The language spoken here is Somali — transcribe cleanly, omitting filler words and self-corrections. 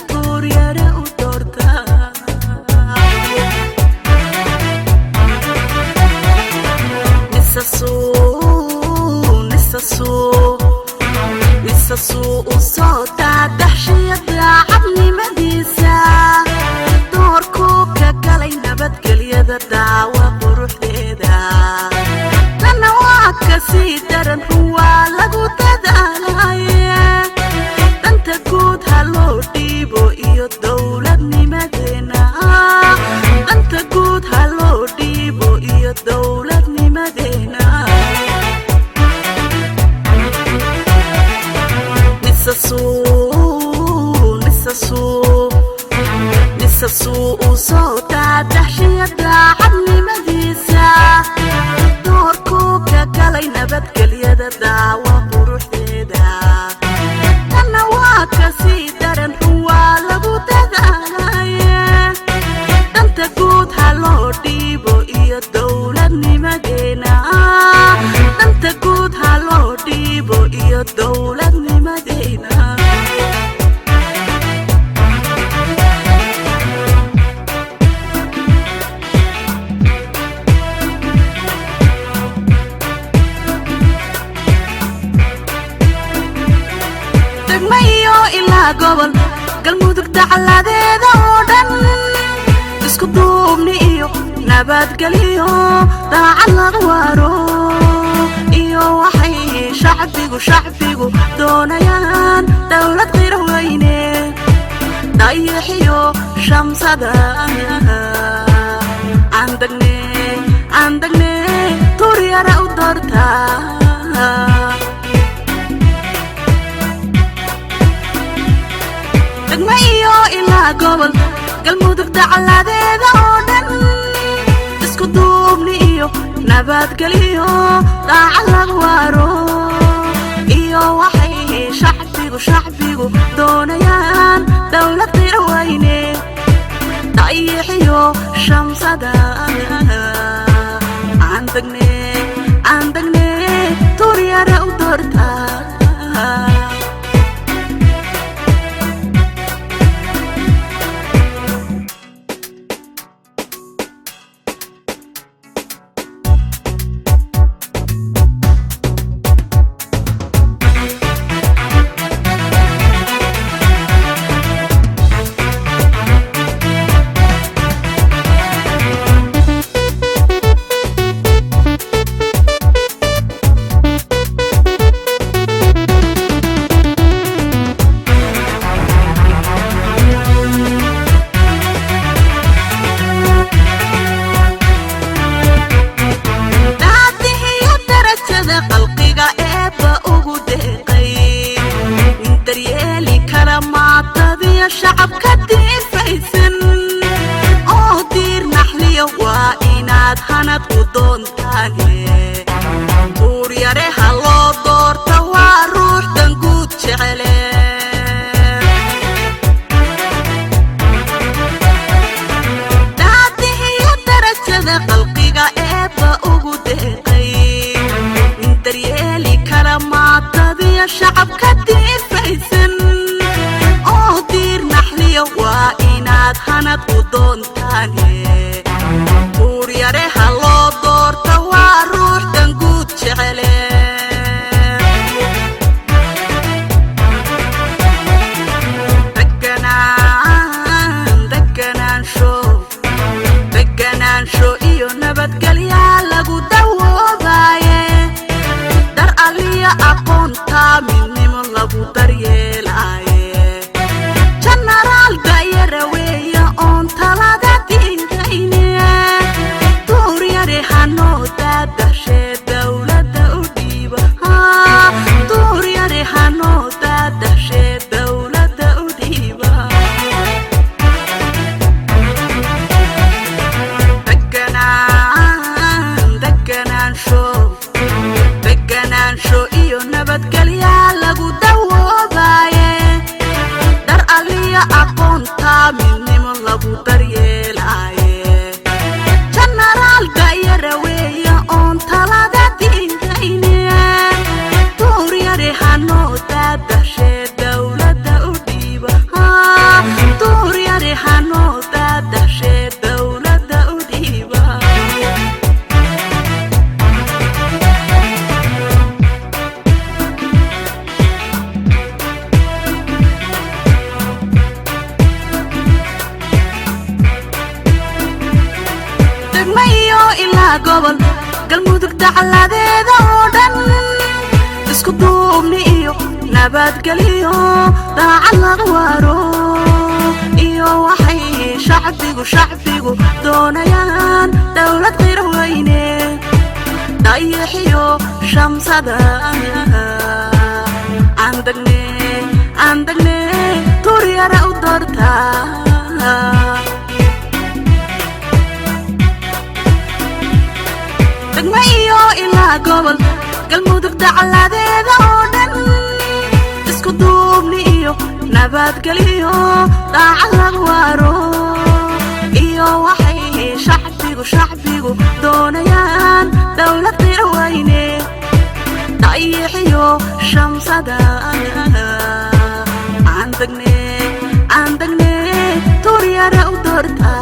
tuuryare u doortaa nisasuu u soo daadaxshiyada cabnimadiisa doorkuu ka galay nabadgelyada daawa quruxdeeda tanna waa ka sii daran ruwaa lagu dadaalaye danta guud ha loo dhiibo iyo dowladnimadeena danta guud ha loo dhiibo iyo dowladnimadeena nisasuu u soo daadaxshiyada cabnimadiisa doorkuu ka galay nabadgelyada daawa quruxdeeda tanna waa ka sii daran ruwaa lagu dadaalaye danta guud ha loo dhiibo iyo dowladnimadeena danta guud ha loo dhiibo iyo dowladnimadeena degmayo ilaa gobol galmudug dacaladeeda oo dhan isku duubni iyo nabadgelyo daacad laga waaro iyo waxay shacbigu doonayaan dowlad qiro weyne dayaxiyo shamsada aan degne tuuryare u doortaa degmayo ilaa gobol galmudug dacaladeeda oo dhan isku duubni iyo nabadgelyo daacad laga waaro iyo waxay shacbigu doonayaan dowlad qiro weyne dayaxiyo shamsada aan degne tuuryare u doortaa qalqiga eebba ugu deeqay in daryeeli kara maatadiya shacabka diifaysan oo diir naxliya waa inaad hanad u doontaane tuuryare ha loo doorta waa ruux danguud jecele daadihiyo darajada qalqiga eebba ugu deeqay daryeeli kara maatadiya shacabka diifaysan oo diir naxliya waa inaad hanad u doontaane tuuryare ha loo doorta waa ruux danguud jecele deganaansho iyo nabadgelyaa lagu dawoobaye aqoonta midnimo lagu daryeelaaye jenaraal dayara weeya oon talada diintayne tuuryare hanoo daadashee dowladda u dhiiba tuuryare hanoo daadashee dowladda u dhiiba deganaansho iyo nabad dacaladeeda oo dhan isku duubni iyo nabadgelyo daacad laga waaro iyo waxay shacbigu doonayaan dawlad qeyr weyne dayaxiyo shamsada andagne turyara u doorta degma iyo ilaa gobol galmudug dacaladeeda oo dhan isku duubni iyo nabadgelyo daacad laga waaro iyo waxay shacbigu doonayaan dawlad qeyr weyne dayaxiyo shamsada andagne turyara u doorta